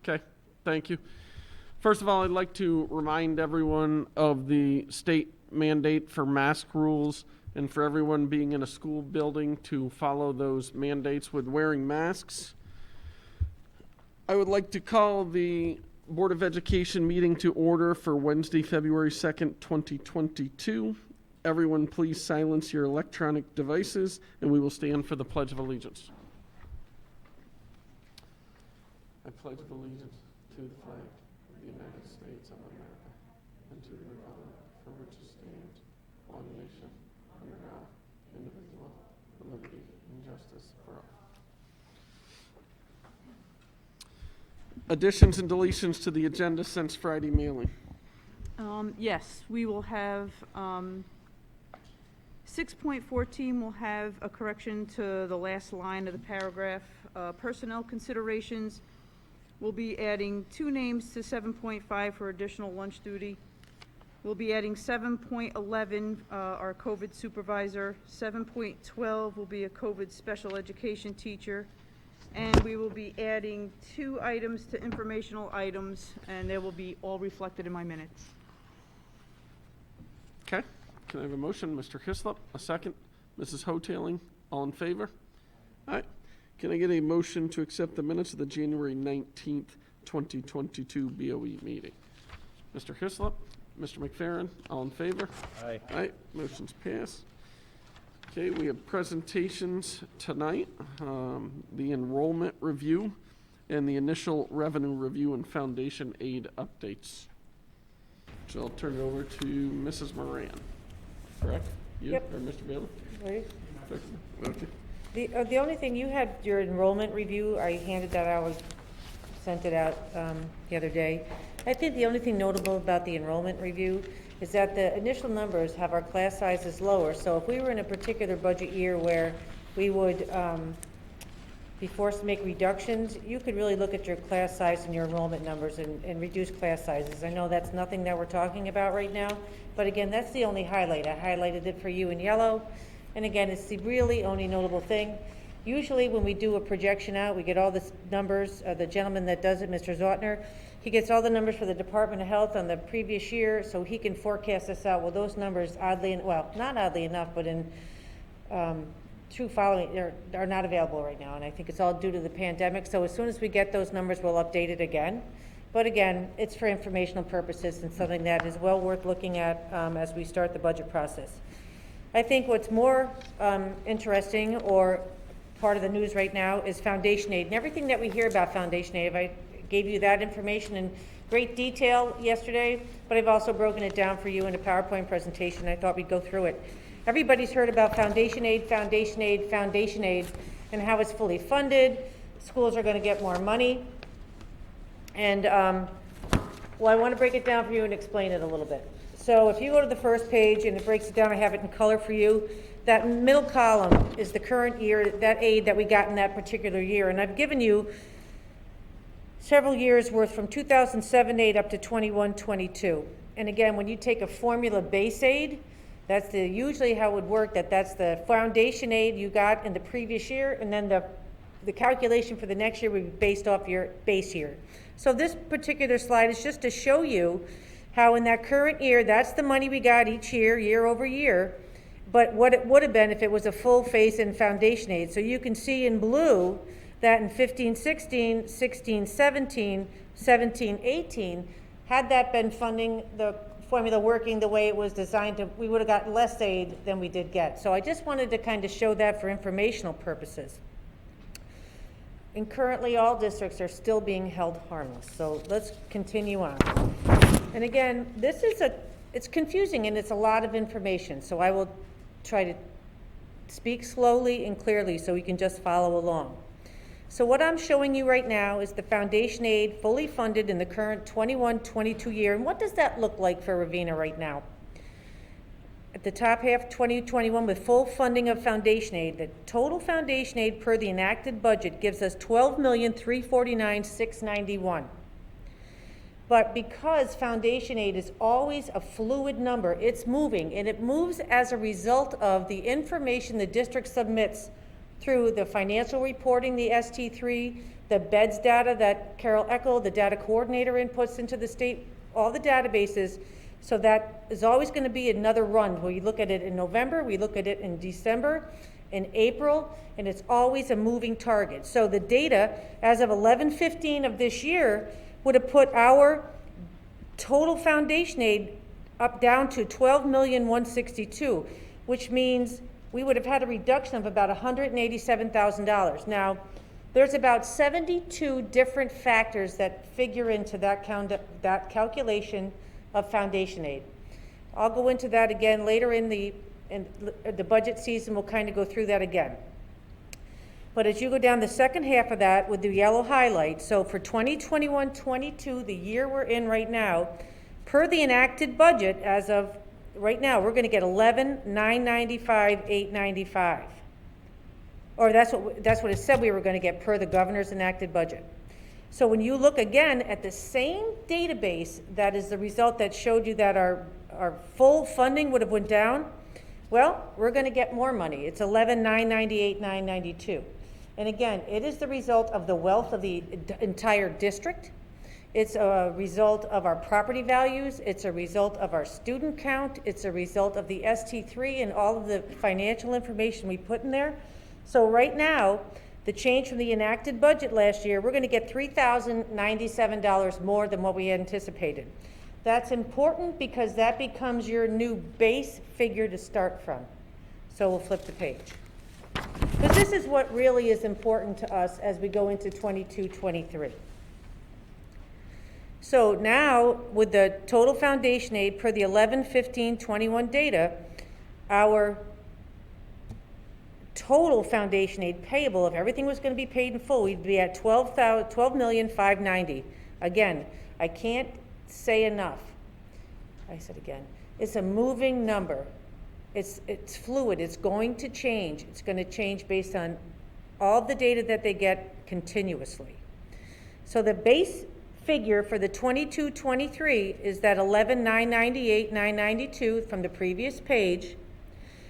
Okay, thank you. First of all, I'd like to remind everyone of the state mandate for mask rules and for everyone being in a school building to follow those mandates with wearing masks. I would like to call the Board of Education meeting to order for Wednesday, February 2nd, 2022. Everyone please silence your electronic devices and we will stand for the Pledge of Allegiance. I pledge allegiance to the flag of the United States of America and to the republic for which it stands, one nation, under God, indivisible, with liberty and justice for all. Additions and deletions to the agenda since Friday mailing. Yes, we will have 6.14 will have a correction to the last line of the paragraph. Personnel considerations. We'll be adding 2 names to 7.5 for additional lunch duty. We'll be adding 7.11, our COVID supervisor. 7.12 will be a COVID special education teacher. And we will be adding 2 items to informational items, and they will be all reflected in my minutes. Okay, can I have a motion? Mr. Hislop, a second. Mrs. Hoteling, all in favor? All right. Can I get a motion to accept the minutes of the January 19th, 2022 BOE meeting? Mr. Hislop, Mr. McFerrin, all in favor? Aye. All right, motion's passed. Okay, we have presentations tonight, the enrollment review and the initial revenue review and foundation aid updates. So I'll turn it over to Mrs. Moran. Correct? You Yep. or Mr. Bailey? Right. Okay. The only thing, you had your enrollment review, I handed that out, sent it out the other day. I think the only thing notable about the enrollment review is that the initial numbers have our class sizes lower. So if we were in a particular budget year where we would be forced to make reductions, you could really look at your class size and your enrollment numbers and reduce class sizes. I know that's nothing that we're talking about right now, but again, that's the only highlight. I highlighted it for you in yellow. And again, it's the really only notable thing. Usually when we do a projection out, we get all the numbers. The gentleman that does it, Mr. Zotner, he gets all the numbers for the Department of Health on the previous year, so he can forecast us out. Well, those numbers, not oddly enough, but in true following, are not available right now, and I think it's all due to the pandemic. So as soon as we get those numbers, we'll update it again. But again, it's for informational purposes and something that is well worth looking at as we start the budget process. I think what's more interesting or part of the news right now is foundation aid. And everything that we hear about foundation aid, I gave you that information in great detail yesterday, but I've also broken it down for you in a PowerPoint presentation. I thought we'd go through it. Everybody's heard about foundation aid, foundation aid, foundation aid, and how it's fully funded. Schools are going to get more money. And well, I want to break it down for you and explain it a little bit. So if you go to the first page, and it breaks it down, I have it in color for you. That middle column is the current year, that aid that we got in that particular year. And I've given you several years worth from 2007 aid up to 21-22. And again, when you take a formula base aid, that's usually how it would work, that's the foundation aid you got in the previous year, and then the calculation for the next year would be based off your base year. So this particular slide is just to show you how in that current year, that's the money we got each year, year over year, but what it would have been if it was a full phase-in foundation aid. So you can see in blue that in 15-16, 16-17, 17-18, had that been funding the formula working the way it was designed to, we would have got less aid than we did get. So I just wanted to kind of show that for informational purposes. And currently all districts are still being held harmless. So let's continue on. And again, this is it's confusing and it's a lot of information. So I will try to speak slowly and clearly so we can just follow along. So what I'm showing you right now is the foundation aid fully funded in the current 21-22 year. And what does that look like for Ravena right now? At the top half, 2021, with full funding of foundation aid, the total foundation aid per the enacted budget gives us $12,349,691. But because foundation aid is always a fluid number, it's moving, and it moves as a result of the information the district submits through the financial reporting, the ST3, the beds data that Carol Eckel, the data coordinator, inputs into the state, all the databases. So that is always going to be another run. We look at it in November, we look at it in December, in April, and it's always a moving target. So the data as of 11/15 of this year would have put our total foundation aid up down to $12,162,000, which means we would have had a reduction of about $187,000. Now, there's about 72 different factors that figure into that calculation of foundation aid. I'll go into that again later in the budget season. We'll kind of go through that again. But as you go down the second half of that with the yellow highlight, so for 2021-22, the year we're in right now, per the enacted budget as of right now, we're going to get $11,995,895. Or that's what it said we were going to get per the governor's enacted budget. So when you look again at the same database, that is the result that showed you that our full funding would have went down, well, we're going to get more money. It's $11,998,992. And again, it is the result of the wealth of the entire district. It's a result of our property values. It's a result of our student count. It's a result of the ST3 and all of the financial information we put in there. So right now, the change from the enacted budget last year, we're going to get $3,097 more than what we anticipated. That's important because that becomes your new base figure to start from. So we'll flip the page. But this is what really is important to us as we go into 22-23. So now, with the total foundation aid per the 11/15/21 data, our total foundation aid payable, if everything was going to be paid in full, we'd be at $12,590,000. Again, I can't say enough. I said again, it's a moving number. It's fluid. It's going to change. It's going to change based on all the data that they get continuously. So the base figure for the 22-23 is that $11,998,992 from the previous page.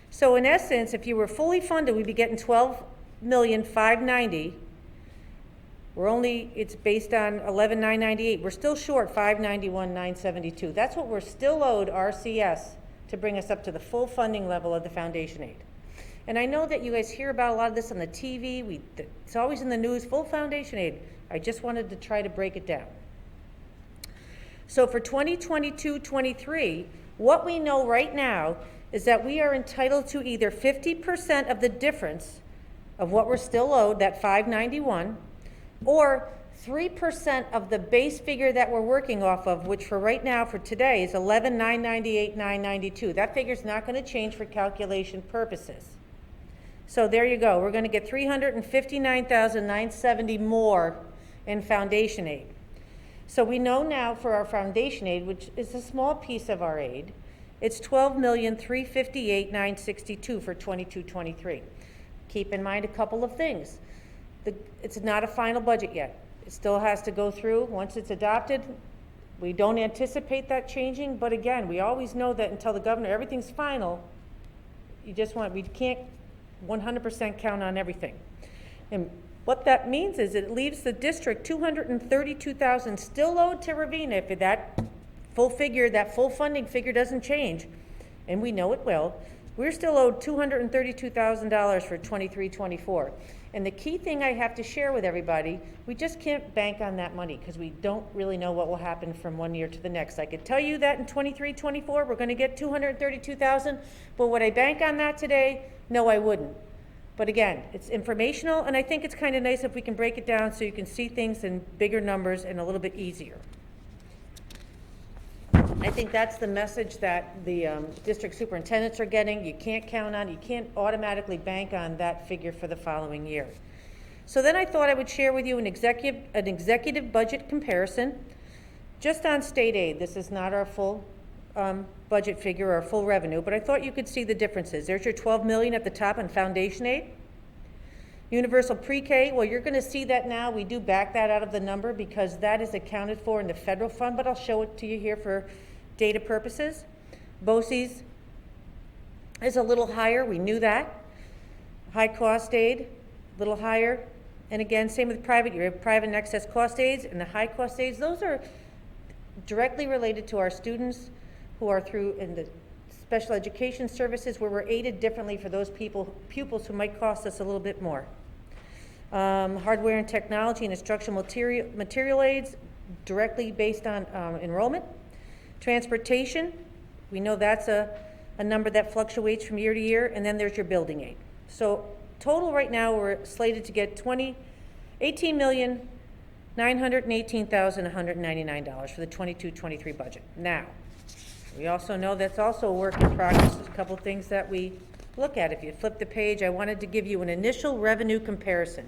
So in essence, if you were fully funded, we'd be getting $12,590,000. It's based on $11,998,000. We're still short $591,972. That's what we're still owed RCS to bring us up to the full funding level of the foundation aid. And I know that you guys hear about a lot of this on the TV. It's always in the news, full foundation aid. I just wanted to try to break it down. So for 2022-23, what we know right now is that we are entitled to either 50% of the difference of what we're still owed, that $591, or 3% of the base figure that we're working off of, which for right now, for today, is $11,998,992. That figure's not going to change for calculation purposes. So there you go. We're going to get $359,970 more in foundation aid. So we know now for our foundation aid, which is a small piece of our aid, it's $12,358,962 for 22-23. Keep in mind a couple of things. It's not a final budget yet. It still has to go through. Once it's adopted, we don't anticipate that changing. But again, we always know that until the governor, everything's final. We can't 100% count on everything. And what that means is it leaves the district $232,000 still owed to Ravena if that full funding figure doesn't change, and we know it will. We're still owed $232,000 for 23-24. And the key thing I have to share with everybody, we just can't bank on that money because we don't really know what will happen from one year to the next. I could tell you that in 23-24 we're going to get $232,000, but would I bank on that today? No, I wouldn't. But again, it's informational, and I think it's kind of nice if we can break it down so you can see things in bigger numbers and a little bit easier. I think that's the message that the district superintendents are getting. You can't count on, you can't automatically bank on that figure for the following year. So then I thought I would share with you an executive budget comparison just on state aid. This is not our full budget figure or full revenue, but I thought you could see the differences. There's your $12 million at the top on foundation aid. Universal pre-K, well, you're going to see that now. We do back that out of the number because that is accounted for in the federal fund, but I'll show it to you here for data purposes. Boci's is a little higher. We knew that. High cost aid, little higher. And again, same with private, you have private and excess cost aids and the high cost aids. Those are directly related to our students who are through in the special education services where we're aided differently for those pupils who might cost us a little bit more. Hardware and technology and instructional material aids directly based on enrollment. Transportation, we know that's a number that fluctuates from year to year, and then there's your building aid. So total right now, we're slated to get $18,918,199 for the 22-23 budget. Now, we also know that's also a work in progress. There's a couple things that we look at. If you flip the page, I wanted to give you an initial revenue comparison.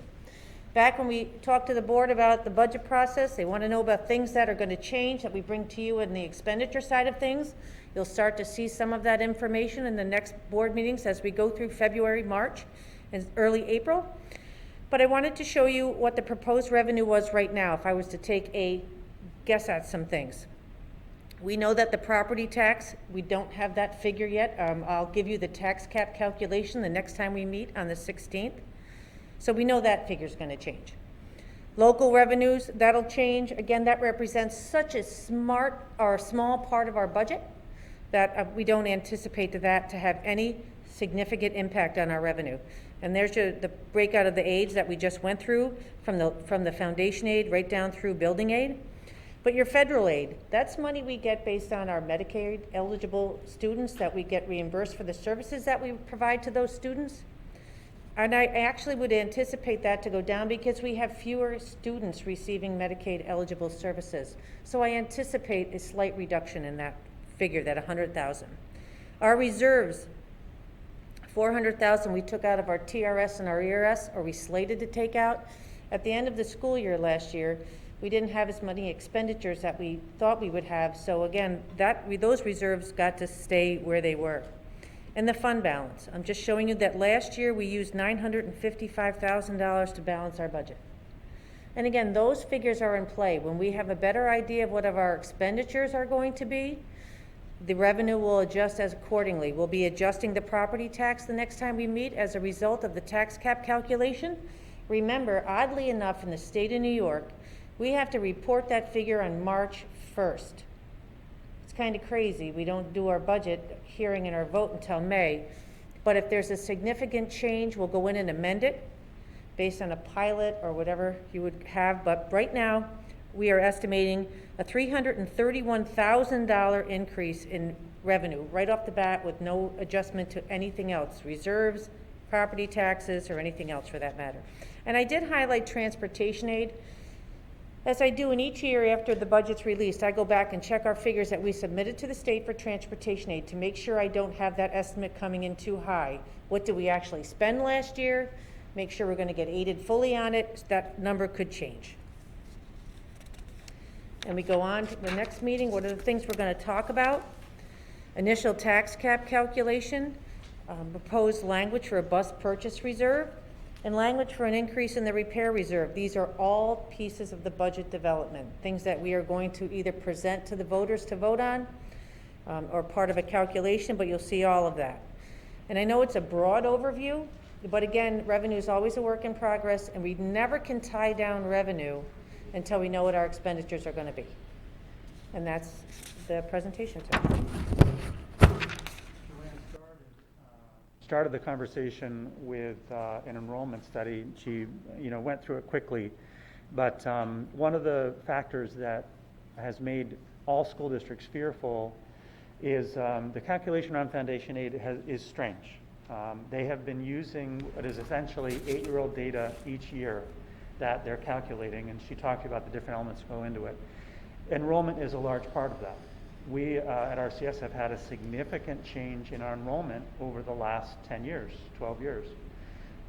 Back when we talked to the board about the budget process, they want to know about things that are going to change that we bring to you in the expenditure side of things. You'll start to see some of that information in the next board meetings as we go through February, March, and early April. But I wanted to show you what the proposed revenue was right now if I was to take a guess at some things. We know that the property tax, we don't have that figure yet. I'll give you the tax cap calculation the next time we meet on the 16th. So we know that figure's going to change. Local revenues, that'll change. Again, that represents such a small part of our budget that we don't anticipate that to have any significant impact on our revenue. And there's the breakout of the aids that we just went through from the foundation aid right down through building aid. But your federal aid, that's money we get based on our Medicaid eligible students that we get reimbursed for the services that we provide to those students. And I actually would anticipate that to go down because we have fewer students receiving Medicaid eligible services. So I anticipate a slight reduction in that figure, that 100,000. Our reserves, 400,000 we took out of our TRS and our ERS, or we slated to take out. At the end of the school year last year, we didn't have as many expenditures that we thought we would have. So again, those reserves got to stay where they were. And the fund balance, I'm just showing you that last year we used $955,000 to balance our budget. And again, those figures are in play. When we have a better idea of what our expenditures are going to be, the revenue will adjust as accordingly. We'll be adjusting the property tax the next time we meet as a result of the tax cap calculation. Remember, oddly enough, in the state of New York, we have to report that figure on March 1st. It's kind of crazy. We don't do our budget hearing and our vote until May. But if there's a significant change, we'll go in and amend it based on a pilot or whatever you would have. But right now, we are estimating a $331,000 increase in revenue right off the bat with no adjustment to anything else, reserves, property taxes, or anything else for that matter. And I did highlight transportation aid. As I do in each year after the budget's released, I go back and check our figures that we submitted to the state for transportation aid to make sure I don't have that estimate coming in too high. What did we actually spend last year? Make sure we're going to get aided fully on it. That number could change. And we go on to the next meeting. What are the things we're going to talk about? Initial tax cap calculation, proposed language for a bus purchase reserve, and language for an increase in the repair reserve. These are all pieces of the budget development, things that we are going to either present to the voters to vote on or part of a calculation, but you'll see all of that. And I know it's a broad overview, but again, revenue is always a work in progress, and we never can tie down revenue until we know what our expenditures are going to be. And that's the presentation today. Started the conversation with an enrollment study. She, went through it quickly, but one of the factors that has made all school districts fearful is the calculation around foundation aid is strange. They have been using what is essentially 8-year-old data each year that they're calculating, and she talked about the different elements that go into it. Enrollment is a large part of that. We at RCS have had a significant change in our enrollment over the last 10 years, 12 years.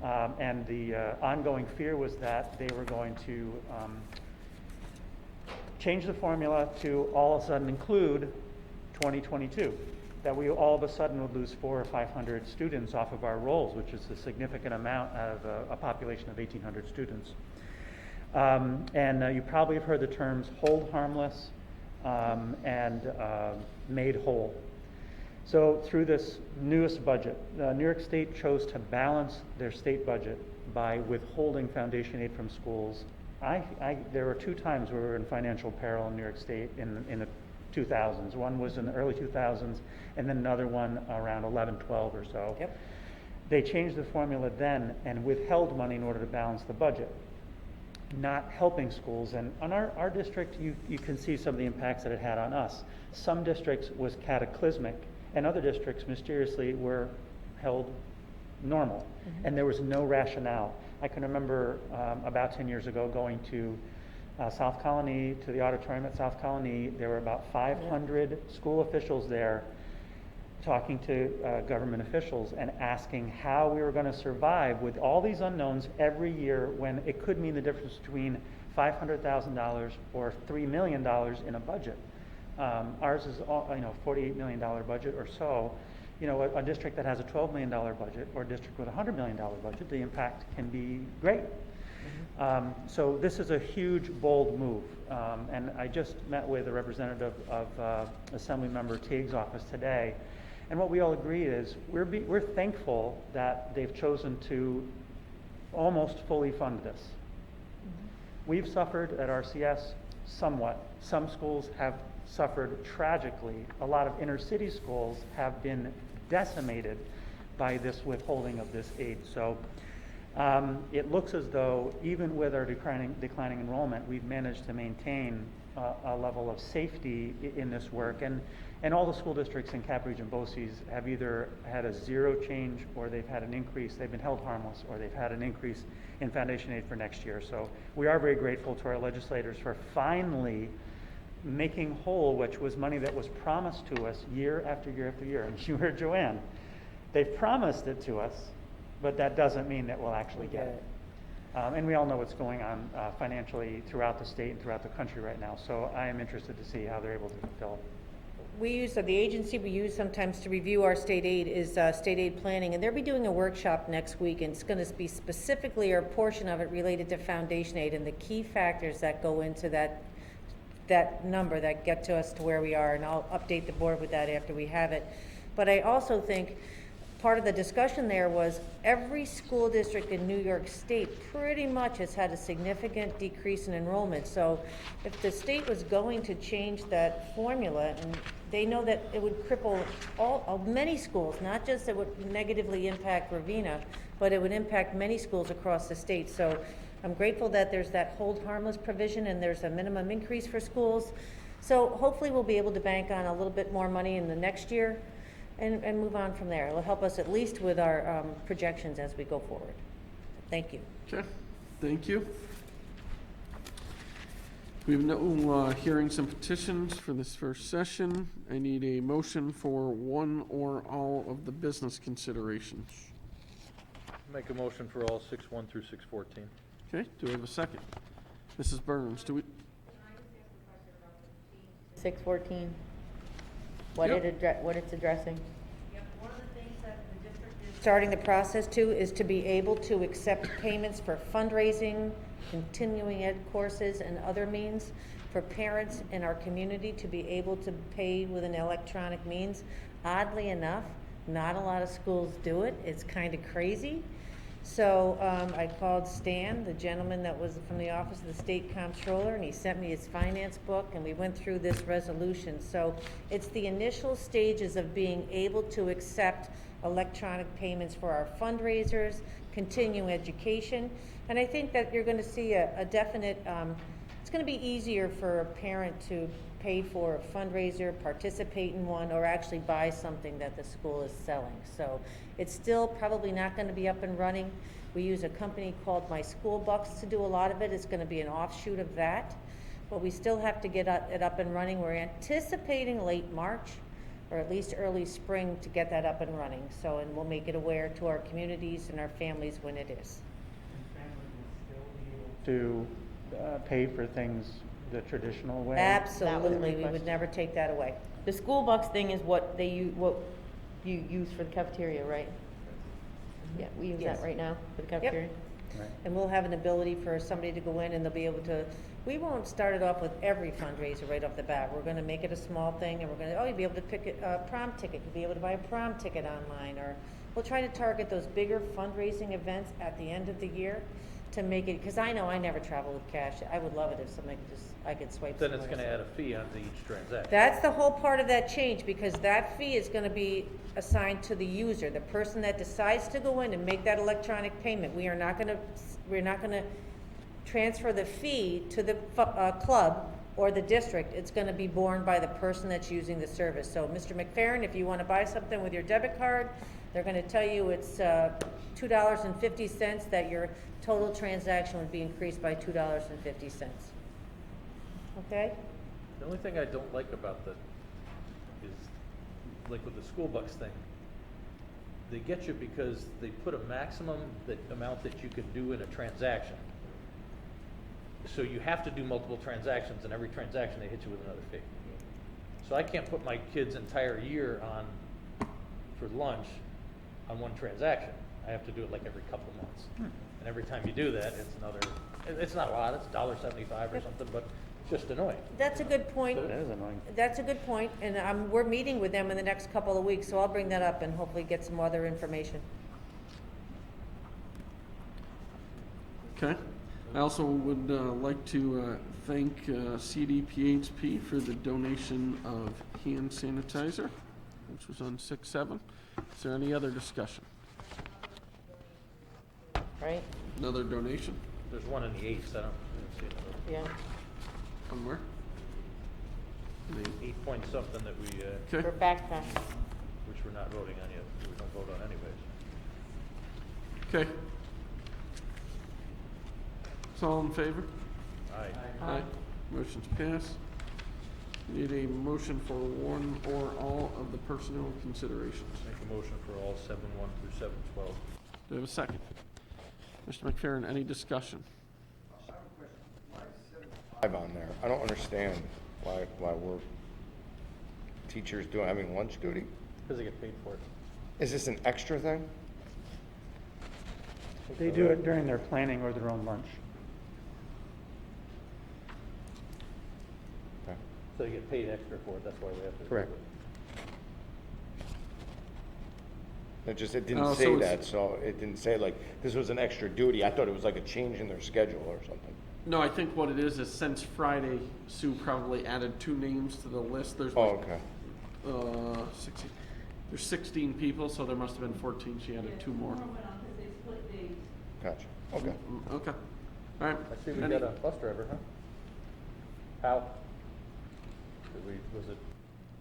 And the ongoing fear was that they were going to change the formula to all of a sudden include 2022, that we all of a sudden would lose 400 or 500 students off of our rolls, which is a significant amount out of a population of 1,800 students. And you probably have heard the terms hold harmless and made whole. So through this newest budget, New York State chose to balance their state budget by withholding foundation aid from schools. There were 2 times we were in financial peril in New York State in the 2000s. One was in the early 2000s, and then another one around 11, 12 or so. Yep. They changed the formula then and withheld money in order to balance the budget, not helping schools. And on our district, you can see some of the impacts that it had on us. Some districts was cataclysmic, and other districts mysteriously were held normal, and there was no rationale. I can remember about 10 years ago going to South Colony, to the auditorium at South Colony. There were about 500 school officials there talking to government officials and asking how we were going to survive with all these unknowns every year, when it could mean the difference between $500,000 or $3 million in a budget. Ours is $48 million budget or so. A district that has a $12 million budget, or a district with a $100 million budget, the impact can be great. So this is a huge, bold move. And I just met with a representative of Assemblymember Teague's office today. And what we all agree is we're thankful that they've chosen to almost fully fund this. We've suffered at RCS somewhat. Some schools have suffered tragically. A lot of inner city schools have been decimated by this withholding of this aid. So it looks as though even with our declining enrollment, we've managed to maintain a level of safety in this work. And all the school districts in Cap Region BOCES have either had a zero change, or they've had an increase. They've been held harmless, or they've had an increase in foundation aid for next year. So we are very grateful to our legislators for finally making whole, which was money that was promised to us year after year after year. And you heard Joanne. They've promised it to us, but that doesn't mean that we'll actually get it. And we all know what's going on financially throughout the state and throughout the country right now. So I am interested to see how they're able to fulfill it. The agency we use sometimes to review our state aid is state aid planning, and they'll be doing a workshop next week, and it's going to be specifically, or a portion of it, related to foundation aid and the key factors that go into that number that get to us to where we are, and I'll update the board with that after we have it. But I also think part of the discussion there was every school district in New York State pretty much has had a significant decrease in enrollment. So if the state was going to change that formula, and they know that it would cripple many schools, not just it would negatively impact Ravena, but it would impact many schools across the state. So I'm grateful that there's that hold harmless provision, and there's a minimum increase for schools. So hopefully we'll be able to bank on a little bit more money in the next year and move on from there. It'll help us at least with our projections as we go forward. Thank you. Okay, thank you. We have no hearings and petitions for this first session. I need a motion for one or all of the business considerations. Make a motion for all 6-1 through 6-14. Okay, do we have a second? Mrs. Burns, do we? 614, what Yep. what it's addressing. One of the things that the district is starting the process to is to be able to accept payments for fundraising, continuing ed courses, and other means for parents in our community to be able to pay with an electronic means. Oddly enough, not a lot of schools do it. It's kind of crazy. So I called Stan, the gentleman that was from the Office of the State Comptroller, and he sent me his finance book, and we went through this resolution. So it's the initial stages of being able to accept electronic payments for our fundraisers, continuing education, and I think that you're going to see a definite, it's going to be easier for a parent to pay for a fundraiser, participate in one, or actually buy something that the school is selling. So it's still probably not going to be up and running. We use a company called My School Bucks to do a lot of it. It's going to be an offshoot of that, but we still have to get it up and running. We're anticipating late March, or at least early spring, to get that up and running. So, and we'll make it aware to our communities and our families when it is. To pay for things the traditional way. Absolutely, we would never take that away. The school bucks thing is what you use for the cafeteria, right? Yeah, we use Yes. that right now for the cafeteria. Right. And we'll have an ability for somebody to go in and they'll be able to, we won't start it off with every fundraiser right off the bat. We're gonna make it a small thing, and we're gonna, you'll be able to pick a prom ticket, you'll be able to buy a prom ticket online, or we'll try to target those bigger fundraising events at the end of the year to make it, because I know I never travel with cash. I would love it if somebody could just, I could swipe Then it's somewhere. gonna add a fee onto each transaction. That's the whole part of that change, because that fee is gonna be assigned to the user, the person that decides to go in and make that electronic payment. We're not gonna transfer the fee to the club or the district. It's gonna be borne by the person that's using the service. So, Mr. McFerrin, if you wanna buy something with your debit card, they're gonna tell you it's $2.50, that your total transaction would be increased by $2.50. Okay? The only thing I don't like about the, is, like with the school bucks thing, they get you because they put a maximum amount that you can do in a transaction. So you have to do multiple transactions, and every transaction they hit you with another fee. So I can't put my kid's entire year on, for lunch, on one transaction. I have to do it like every couple of months. And every time you do that, it's another, it's not a lot, it's $1.75 or something, but it's just annoying. That's a good point. It is annoying. That's a good point, and we're meeting with them in the next couple of weeks, so I'll bring that up and hopefully get some other information. Okay. I also would like to thank CDPHP for the donation of hand sanitizer, which was on 6/7. Is there any other discussion? Right? Another donation? There's one in the 8s, I didn't see another. Yeah. From where? The- 8 point something that we, Okay. For backpack. which we're not voting on yet, we don't vote on anyways. Okay. So all in favor? Aye. Aye. Motion's passed. Need a motion for one or all of the personnel considerations. Make a motion for all 7-1 through 7-12. Do I have a second? Mr. McFerrin, any discussion? On there. I don't understand why we're teachers having lunch duty. Because they get paid for it. Is this an extra thing? They do it during their planning or their own lunch. Okay. So they get paid extra for it, that's why we have to. Correct. It Oh, didn't so say it's- that, so it didn't say like, this was an extra duty. I thought it was like a change in their schedule or something. No, I think what it is since Friday, Sue probably added 2 names to the list. There's Oh, like, okay. 16. There's 16 people, so there must have been 14. She added 2 more. Gotcha. Okay. Okay. All right. I see we Any- got a bus driver, huh? How? Was it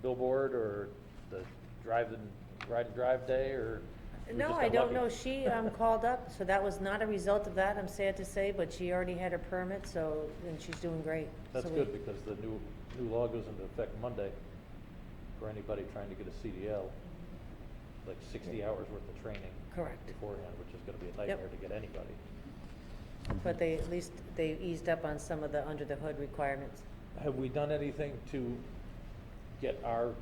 billboard or the ride and drive day, or? we No, just I got don't lucky? know. She called up, so that was not a result of that, I'm sad to say, but she already had her permit, so, and she's doing great. That's So good, because the new law goes into effect Monday for anybody trying to get a CDL, like 60 hours worth of training Correct. beforehand, which is gonna be a nightmare to get anybody. But they, at least, they eased up on some of the under-the-hood requirements. Have we done anything to get our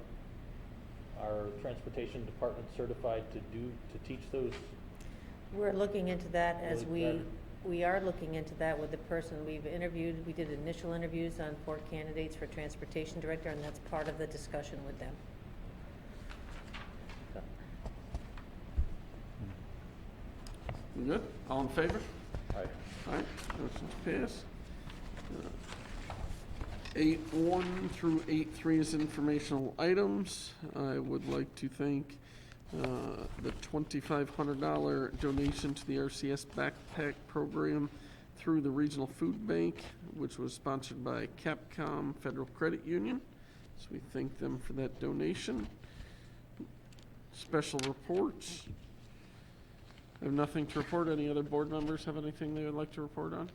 transportation department certified to teach those? We're looking into that as Really we are looking into that with the person we've interviewed. We did initial interviews on 4 candidates for transportation director, and that's part of the discussion with them. We good? All in favor? Aye. All right. Motion's passed. 8-1 through 8-3 is informational items. I would like to thank the $2,500 donation to the RCS backpack program through the Regional Food Bank, which was sponsored by Capcom Federal Credit Union. So we thank them for that donation. Special reports. I have nothing to report. Any other board members have anything they would like to report on?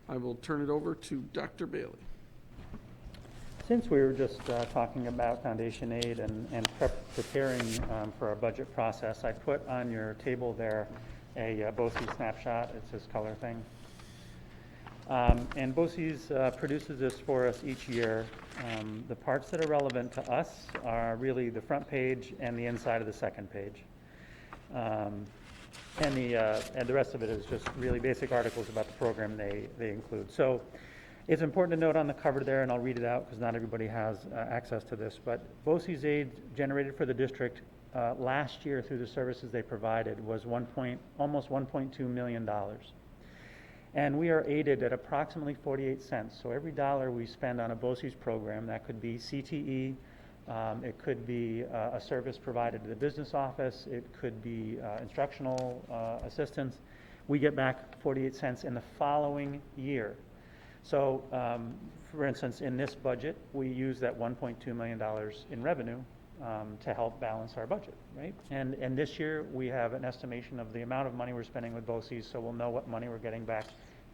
I will turn it over to Dr. Bailey. Since we were just talking about foundation aid and preparing for our budget process, I put on your table there a Boci Snapshot. It's this color thing. And Boci's produces this for us each year. The parts that are relevant to us are really the front page and the inside of the second page. And the rest of it is just really basic articles about the program they include. So it's important to note on the cover there, and I'll read it out because not everybody has access to this, but Boci's aid generated for the district last year through the services they provided was almost $1.2 million. And we are aided at approximately 48 cents. So every dollar we spend on a Boci's program, that could be CTE, it could be a service provided to the business office, it could be instructional assistance, we get back 48 cents in the following year. So, for instance, in this budget, we use that $1.2 million in revenue to help balance our budget, right? And this year, we have an estimation of the amount of money we're spending with Boci's, so we'll know what money we're getting back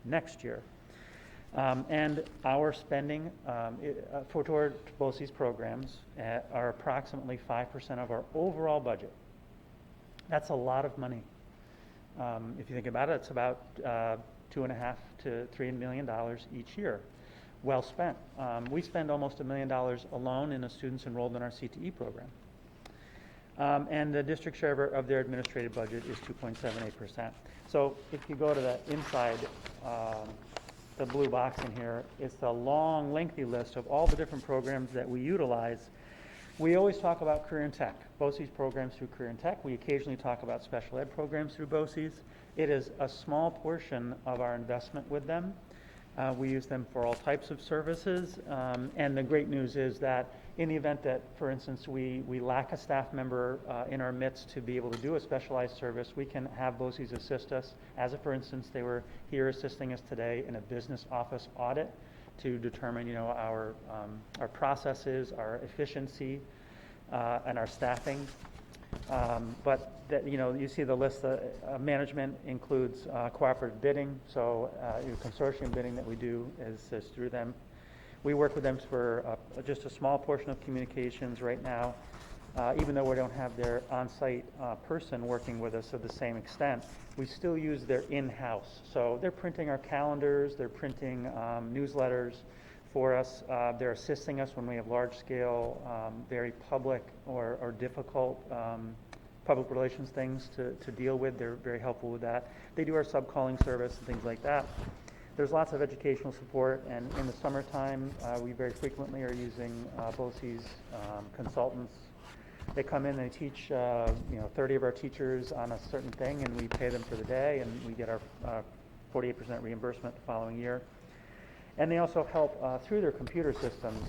next year. And our spending toward Boci's programs are approximately 5% of our overall budget. That's a lot of money. If you think about it, it's about $2.5 to $3 million each year. Well spent. We spend almost $1 million alone in the students enrolled in our CTE program. And the district share of their administrative budget is 2.78%. So if you go to the inside, the blue box in here, it's the long, lengthy list of all the different programs that we utilize. We always talk about career and tech, Boci's programs through career and tech. We occasionally talk about special ed programs through Boci's. It is a small portion of our investment with them. We use them for all types of services. And the great news is that in the event that, for instance, we lack a staff member in our midst to be able to do a specialized service, we can have Boci's assist us. As for instance, they were here assisting us today in a business office audit to determine, our processes, our efficiency, and our staffing. But that, you see the list. Management includes cooperative bidding, so consortium bidding that we do is through them. We work with them for just a small portion of communications right now, even though we don't have their on-site person working with us to the same extent. We still use their in-house. So they're printing our calendars, they're printing newsletters for us. They're assisting us when we have large-scale, very public or difficult public relations things to deal with. They're very helpful with that. They do our sub-calling service and things like that. There's lots of educational support, and in the summertime, we very frequently are using Boci's consultants. They come in, they teach 30 of our teachers on a certain thing, and we pay them for the day, and we get our 48% reimbursement the following year. And they also help through their computer systems,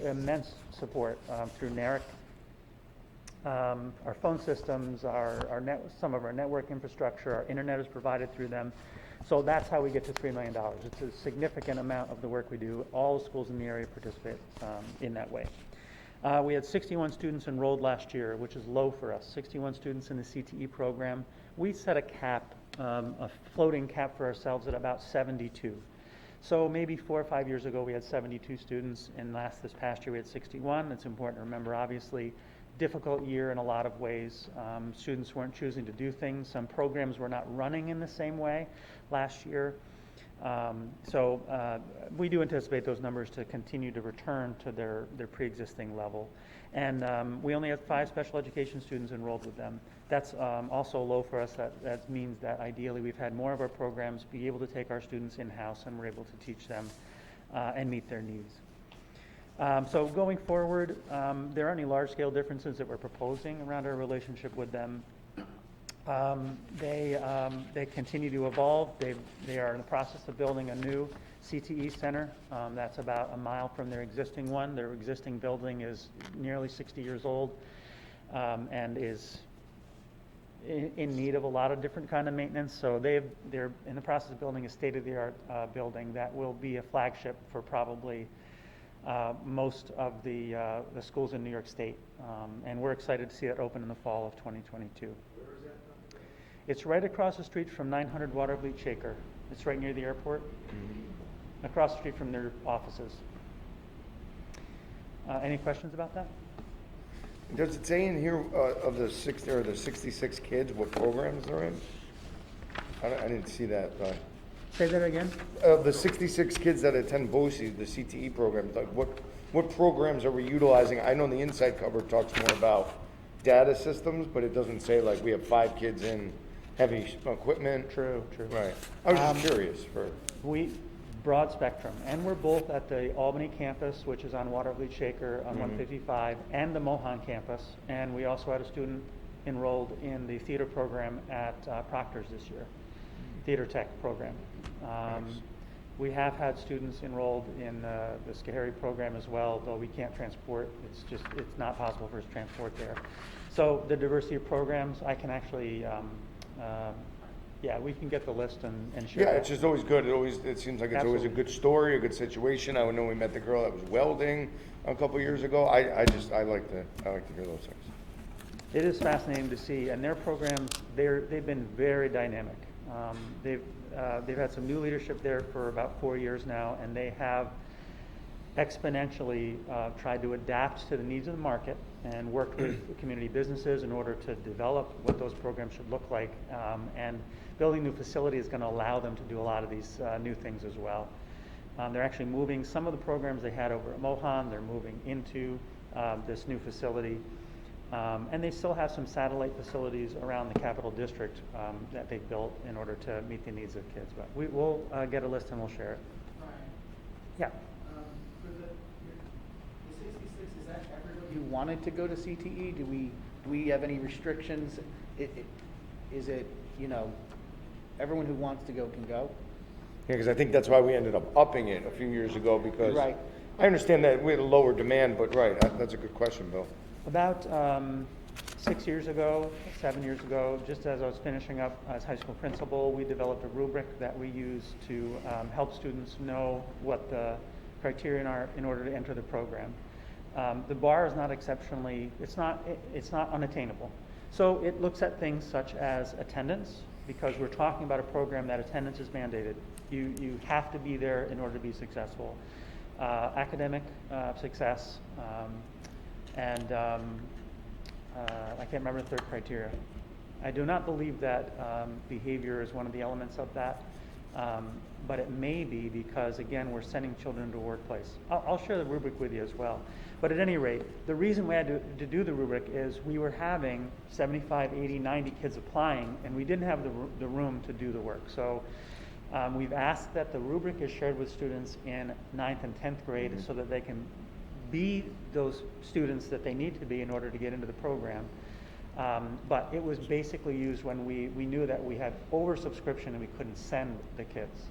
immense support through NARIC. Our phone systems, some of our network infrastructure, our internet is provided through them. So that's how we get to $3 million. It's a significant amount of the work we do. All the schools in the area participate in that way. We had 61 students enrolled last year, which is low for us. 61 students in the CTE program. We set a cap, a floating cap for ourselves at about 72. So maybe 4 or 5 years ago we had 72 students, and this past year we had 61. It's important to remember, obviously, difficult year in a lot of ways. Students weren't choosing to do things. Some programs were not running in the same way last year. So we do anticipate those numbers to continue to return to their pre-existing level. And we only have 5 special education students enrolled with them. That's also low for us. That means that ideally we've had more of our programs be able to take our students in-house, and we're able to teach them and meet their needs. So going forward, there aren't any large-scale differences that we're proposing around our relationship with them. They continue to evolve. They are in the process of building a new CTE center. That's about a mile from their existing one. Their existing building is nearly 60 years old and is in need of a lot of different kind of maintenance. So they're in the process of building a state-of-the-art building that will be a flagship for probably most of the schools in New York State. And we're excited to see it open in the fall of 2022. Where is that? It's right across the street from 900 Watervliet Shaker. It's right near the airport, across the street from their offices. Any questions about that? Does it say in here of the 60 or the 66 kids what programs they're in? I didn't see that. Say that again? Of the 66 kids that attend Boci, the CTE program, like what programs are we utilizing? I know the inside cover talks more about data systems, but it doesn't say like we have 5 kids in heavy equipment. True. Right. I was just curious. broad spectrum, and we're both at the Albany campus, which is on Waterloo Shaker on 155, and the Mohan campus, and we also had a student enrolled in the theater program at Proctor's this year, theater tech program. We have had students enrolled in the Schoharie program as well, though we can't transport. It's not possible for us to transport there. So the diversity of programs, I can actually, yeah, we can get the list and share. Yeah, it. it's just always good. It seems like it's always a Absolutely. good story, a good situation. I know we met the girl that was welding a couple years ago. I like to hear those things. It is fascinating to see, and their programs, they've been very dynamic. They've had some new leadership there for about 4 years now, and they have exponentially tried to adapt to the needs of the market and worked with community businesses in order to develop what those programs should look like. And building new facility is going to allow them to do a lot of these new things as well. They're actually moving some of the programs they had over at Mohan. They're moving into this new facility. And they still have some satellite facilities around the Capital District that they've built in order to meet the needs of kids. But we'll get a list and we'll share it. Yeah. For the 66, is that everybody who wanted to go to CTE? Do we have any restrictions? Is it, everyone who wants to go can go? Yeah, because I think that's why we ended up upping it a few years ago, because Right. I understand that we had a lower demand, but right, that's a good question, Bill. About 6 years ago, 7 years ago, just as I was finishing up as high school principal, we developed a rubric that we use to help students know what the criteria are in order to enter the program. The bar is not exceptionally, it's not unattainable. So it looks at things such as attendance, because we're talking about a program that attendance is mandated. You have to be there in order to be successful. Academic success, and I can't remember the third criteria. I do not believe that behavior is one of the elements of that, but it may be because, again, we're sending children into a workplace. I'll share the rubric with you as well. But at any rate, the reason we had to do the rubric is we were having 75, 80, 90 kids applying, and we didn't have the room to do the work. So we've asked that the rubric is shared with students in 9th and 10th grade so that they can be those students that they need to be in order to get into the program. But it was basically used when we knew that we had oversubscription and we couldn't send the kids.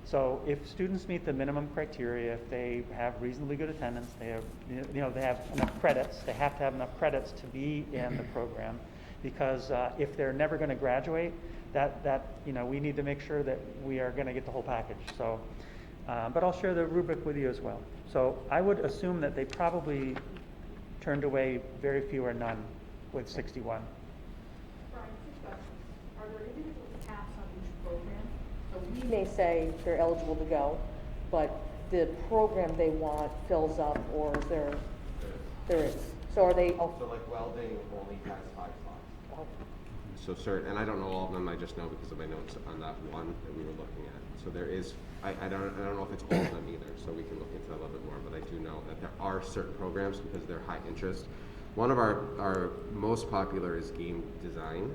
So if students meet the minimum criteria, if they have reasonably good attendance, they have, they have enough credits, they have to have enough credits to be in the program, because if they're never going to graduate, that we need to make sure that we are going to get the whole package. So, but I'll share the rubric with you as well. So I would assume that they probably turned away very few or none with 61. Brian, two questions. Are there individual caps on each program? So we may say they're eligible to go, but the program they want fills up, or is there is. So are they? So like welding only has 5 slots. Oh, So certain, and I don't know all of them, I just know because of my notes on that one that we were looking at. So there is, I don't know if it's all of them either, so we can look into that a little bit more, but I do know that there are certain programs because they're high interest. One of our most popular is game design,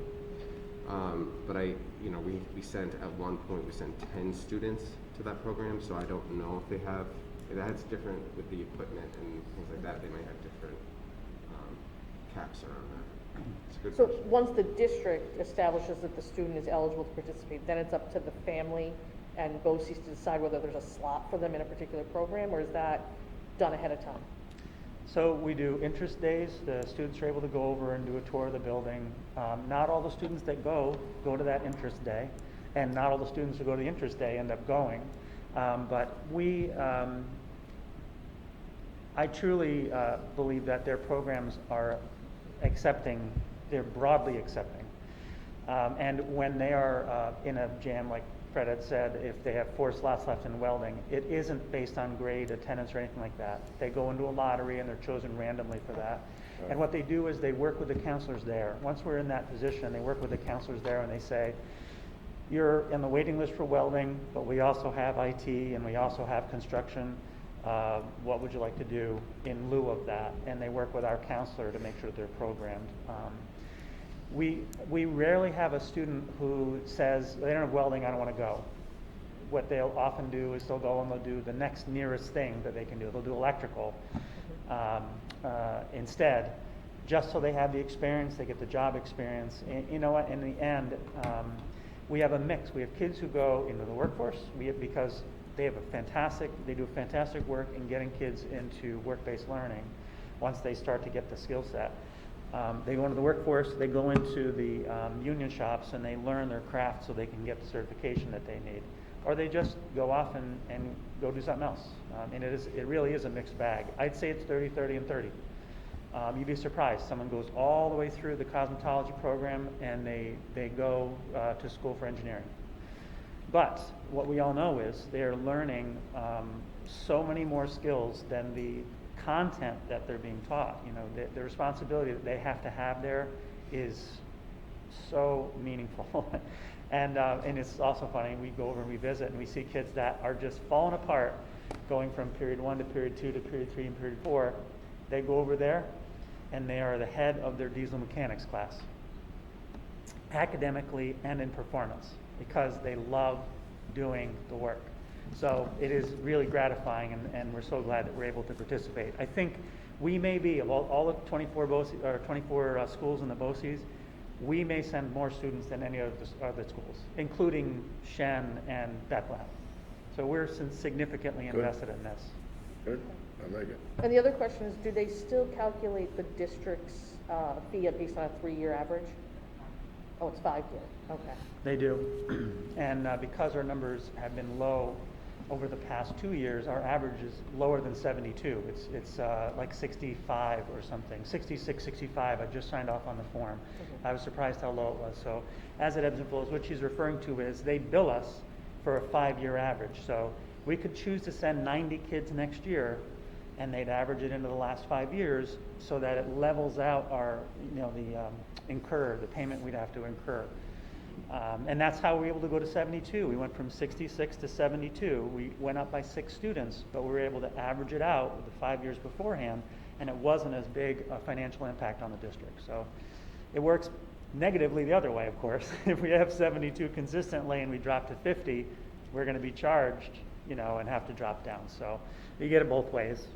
but we sent, at one point, we sent 10 students to that program, so I don't know if they have, that's different with the equipment and things like that, they might have different caps around that. It's a good So question. once the district establishes that the student is eligible to participate, then it's up to the family and Boci to decide whether there's a slot for them in a particular program, or is that done ahead of time? So we do interest days. The students are able to go over and do a tour of the building. Not all the students that go to that interest day, and not all the students who go to the interest day end up going. But I truly believe that their programs are accepting, they're broadly accepting. And when they are in a jam, like Fred had said, if they have 4 slots left in welding, it isn't based on grade, attendance, or anything like that. They go into a lottery and they're chosen randomly for that. And what they do is they work with the counselors there. Once we're in that position, they work with the counselors there and they say, you're in the waiting list for welding, but we also have IT and we also have construction. What would you like to do in lieu of that? And they work with our counselor to make sure that they're programmed. We rarely have a student who says, they don't have welding, I don't want to go. what they'll often do is they'll go and they'll do the next nearest thing that they can do. They'll do electrical instead, just so they have the experience, they get the job experience. And you know what, in the end, we have a mix. We have kids who go into the workforce because they do fantastic work in getting kids into work-based learning once they start to get the skill set. They go into the workforce, they go into the union shops, and they learn their craft so they can get the certification that they need. Or they just go off and go do something else. And it really is a mixed bag. I'd say it's 30, 30, and 30. You'd be surprised. Someone goes all the way through the cosmetology program and they go to school for engineering. But what we all know is they're learning so many more skills than the content that they're being taught. You know, the responsibility that they have to have there is so meaningful. And it's also funny, we go over and we visit and we see kids that are just falling apart going from period 1 to period 2 to period 3 and period 4. They go over there and they are the head of their diesel mechanics class, academically and in performance, because they love doing the work. So it is really gratifying, and we're so glad that we're able to participate. I think we may be, of all the 24 schools in the Bocis, we may send more students than any of the other schools, including Shen and Bethlehem. So we're significantly invested in this. Good, I like it. And the other question is, do they still calculate the district's fee based on a 3-year average? Oh, it's 5-year, okay. They do. And because our numbers have been low over the past 2 years, our average is lower than 72. It's like 65 or something, 66, 65. I just signed off on the form. I was surprised how low it was. So as it ebbs and flows, what she's referring to is they bill us for a 5-year average. So we could choose to send 90 kids next year, and they'd average it into the last 5 years so that it levels out our, the payment we'd have to incur. And that's how we were able to go to 72. We went from 66 to 72. We went up by 6 students, but we were able to average it out with the 5 years beforehand, and it wasn't as big a financial impact on the district. So it works negatively the other way, of course. If we have 72 consistently and we drop to 50, we're going to be charged, and have to drop down. So you get it both ways.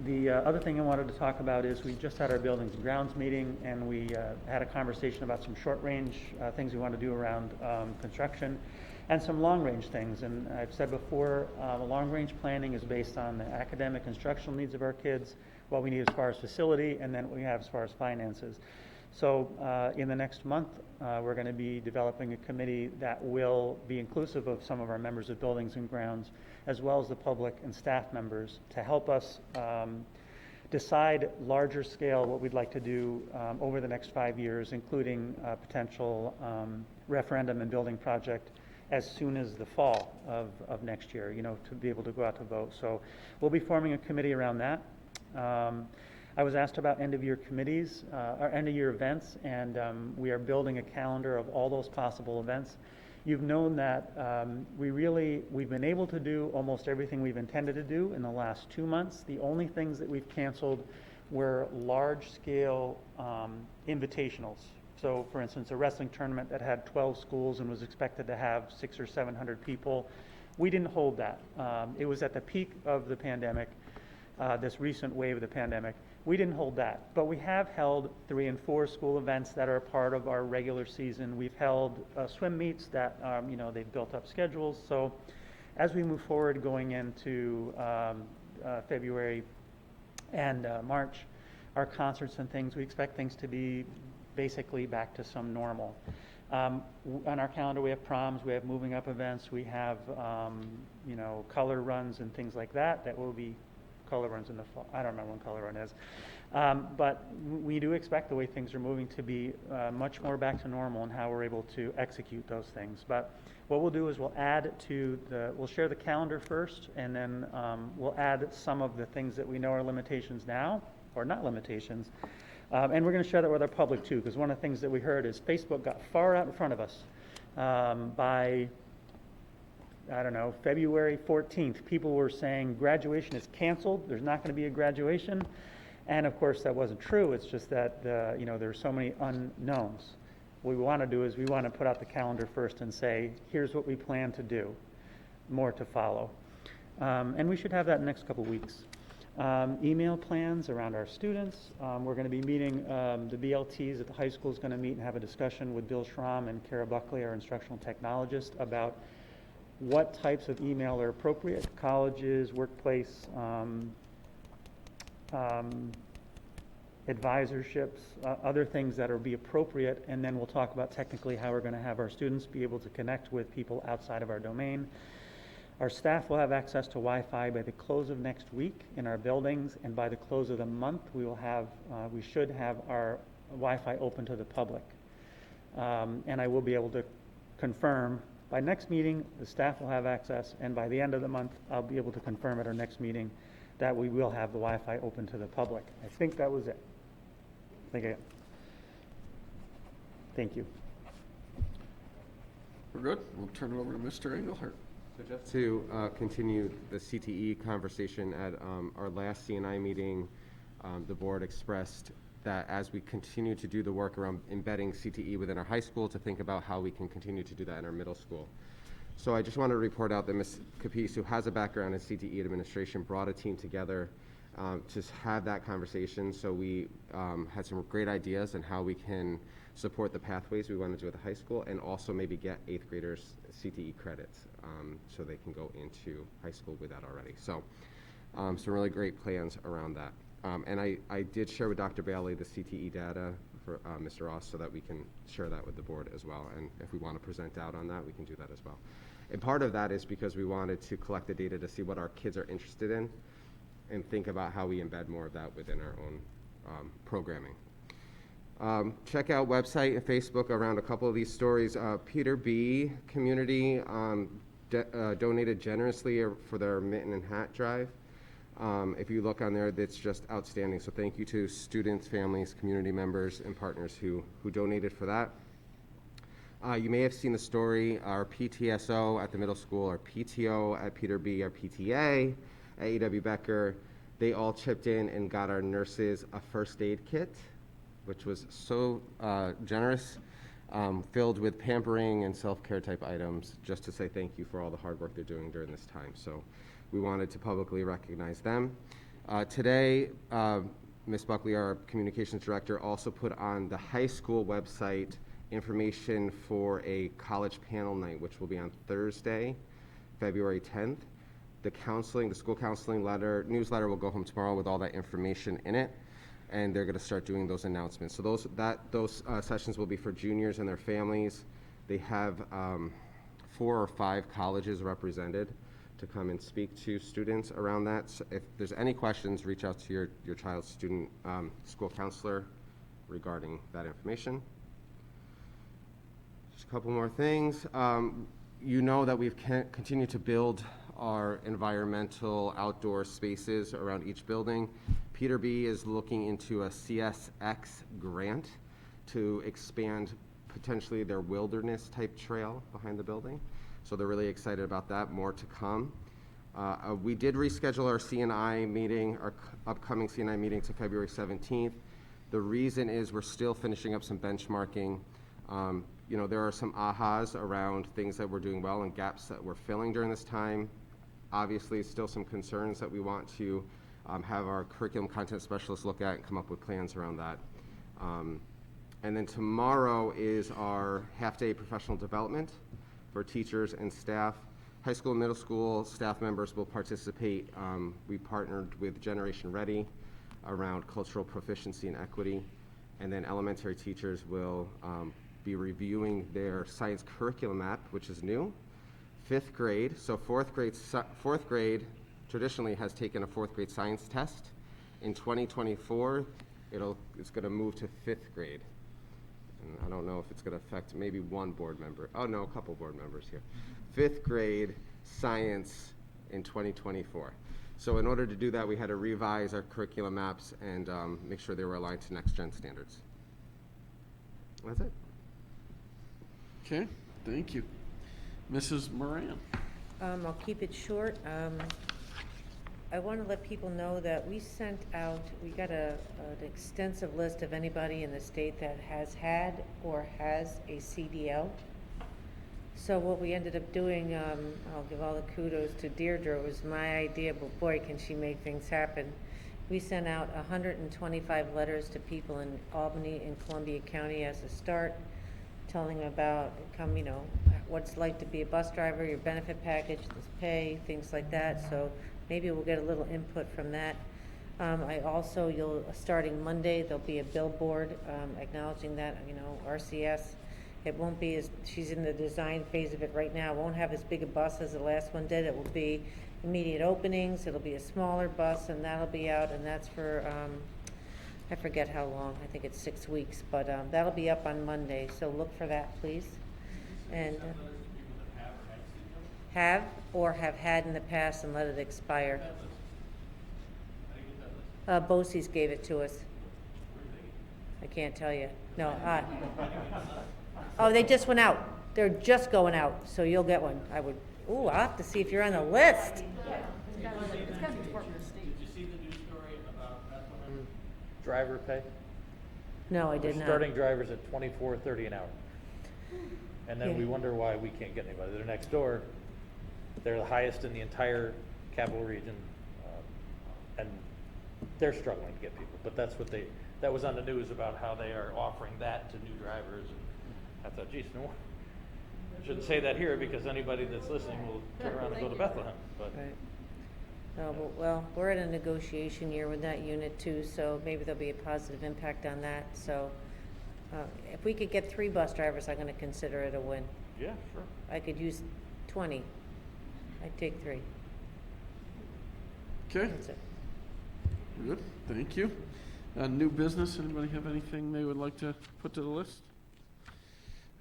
The other thing I wanted to talk about is we just had our buildings and grounds meeting, and we had a conversation about some short-range things we want to do around construction and some long-range things. And I've said before, the long-range planning is based on the academic instructional needs of our kids, what we need as far as facility, and then what we have as far as finances. So in the next month, we're going to be developing a committee that will be inclusive of some of our members of buildings and grounds, as well as the public and staff members, to help us decide larger scale what we'd like to do over the next 5 years, including a potential referendum and building project as soon as the fall of next year, to be able to go out to vote. So we'll be forming a committee around that. I was asked about end-of-year committees, or end-of-year events, and we are building a calendar of all those possible events. You've known that we've been able to do almost everything we've intended to do in the last 2 months. The only things that we've canceled were large-scale invitationals. So, for instance, a wrestling tournament that had 12 schools and was expected to have 600 or 700 people. We didn't hold that. It was at the peak of the pandemic, this recent wave of the pandemic. We didn't hold that, but we have held 3 and 4 school events that are part of our regular season. We've held swim meets that, they've built up schedules. So as we move forward going into February and March, our concerts and things, we expect things to be basically back to some normal. On our calendar, we have proms, we have moving up events, we have, color runs and things like that will be color runs in the fall. I don't remember when color run is. But we do expect the way things are moving to be much more back to normal and how we're able to execute those things. But what we'll do is we'll share the calendar first, and then we'll add some of the things that we know are limitations now, or not limitations. And we're going to share that with our public too, because one of the things that we heard is Facebook got far out in front of us by February 14th, people were saying graduation is canceled. There's not going to be a graduation. And of course, that wasn't true. It's just that, there were so many unknowns. What we want to do is we want to put out the calendar first and say, here's what we plan to do, more to follow. And we should have that in the next couple weeks. Email plans around our students. We're going to be meeting, the BLTs at the high school is going to meet and have a discussion with Bill Schramm and Kara Buckley, our instructional technologist, about what types of email are appropriate, colleges, workplace, advisorships, other things that will be appropriate, and then we'll talk about technically how we're going to have our students be able to connect with people outside of our domain. Our staff will have access to Wi-Fi by the close of next week in our buildings, and by the close of the month, we should have our Wi-Fi open to the public. And I will be able to confirm by next meeting, the staff will have access, and by the end of the month, I'll be able to confirm at our next meeting that we will have the Wi-Fi open to the public. I think that was it. Thank you. We're good. We'll turn it over to Mr. Engelhardt. So just to continue the CTE conversation, at our last Cni meeting, the board expressed that as we continue to do the work around embedding CTE within our high school, to think about how we can continue to do that in our middle school. So I just want to report out that Ms. Capiz, who has a background in CTE administration, brought a team together to have that conversation. So we had some great ideas on how we can support the pathways we want to do at the high school, and also maybe get 8th graders CTE credits so they can go into high school with that already. So some really great plans around that. And I did share with Dr. Bailey the CTE data for Mr. Ross, so that we can share that with the board as well. And if we want to present out on that, we can do that as well. And part of that is because we wanted to collect the data to see what our kids are interested in and think about how we embed more of that within our own programming. Check out website and Facebook around a couple of these stories. Peter B. community donated generously for their mitten and hat drive. If you look on there, that's just outstanding. So thank you to students, families, community members, and partners who donated for that. You may have seen the story, our PTSO at the middle school, our PTO at Peter B., our PTA at E.W. Becker, they all chipped in and got our nurses a first aid kit, which was so generous, filled with pampering and self-care type items, just to say thank you for all the hard work they're doing during this time. So we wanted to publicly recognize them. Today, Ms. Buckley, our communications director, also put on the high school website information for a college panel night, which will be on Thursday, February 10th. The school counseling newsletter will go home tomorrow with all that information in it, and they're going to start doing those announcements. So those sessions will be for juniors and their families. They have 4 or 5 colleges represented to come and speak to students around that. So if there's any questions, reach out to your child's student school counselor regarding that information. Just a couple more things. You know that we've continued to build our environmental outdoor spaces around each building. Peter B. is looking into a CSX grant to expand potentially their wilderness type trail behind the building. So they're really excited about that, more to come. We did reschedule our Cni meeting, our upcoming Cni meeting, to February 17th. The reason is we're still finishing up some benchmarking. There are some ahas around things that we're doing well and gaps that we're filling during this time. Obviously, still some concerns that we want to have our curriculum content specialists look at and come up with plans around that. And then tomorrow is our half-day professional development for teachers and staff. High school and middle school staff members will participate. We partnered with Generation Ready around cultural proficiency and equity. And then elementary teachers will be reviewing their science curriculum map, which is new. 5th grade, so fourth grade traditionally has taken a 4th grade science test. In 2024, it's going to move to 5th grade. And I don't know if it's going to affect maybe one board member. Oh no, a couple board members here. 5th grade science in 2024. So in order to do that, we had to revise our curriculum maps and make sure they were aligned to next gen standards. That's it. Okay, thank you. Mrs. Moran. I'll keep it short. I want to let people know that we sent out, we got an extensive list of anybody in the state that has had or has a CDL. So what we ended up doing, I'll give all the kudos to Deirdre, it was my idea, but boy, can she make things happen. We sent out 125 letters to people in Albany and Columbia County as a start, telling them about, what it's like to be a bus driver, your benefit package, this pay, things like that. So maybe we'll get a little input from that. Starting Monday, there'll be a billboard acknowledging that, RCS. It won't be she's in the design phase of it right now. It won't have as big a bus as the last one did. It will be immediate openings. It'll be a smaller bus, and that'll be out, and that's for, I forget how long. I think it's 6 weeks, but that'll be up on Monday. So look for that, please. And have or have had in the past and let it expire. Boci's gave it to us. I can't tell you. No. Oh, they just went out. They're just going out, so you'll get one. I'll have to see if you're on the list. Did you see the news story about Bethlehem driver pay? No, I did They're not. starting drivers at $24.30 an hour. And then we wonder why we can't get anybody. They're next door. They're the highest in the entire capital region. And they're struggling to get people. But that was on the news about how they are offering that to new drivers. And I thought, geez, no, I shouldn't say that here because anybody that's listening will turn around and go to Bethlehem. But Right. No, well, we're in a negotiation year with that unit too, so maybe there'll be a positive impact on that. So if we could get 3 bus drivers, I'm going to consider it a win. yeah, sure. I could use 20. I'd take 3. Okay, That's it. good, thank you. New business, anybody have anything they would like to put to the list?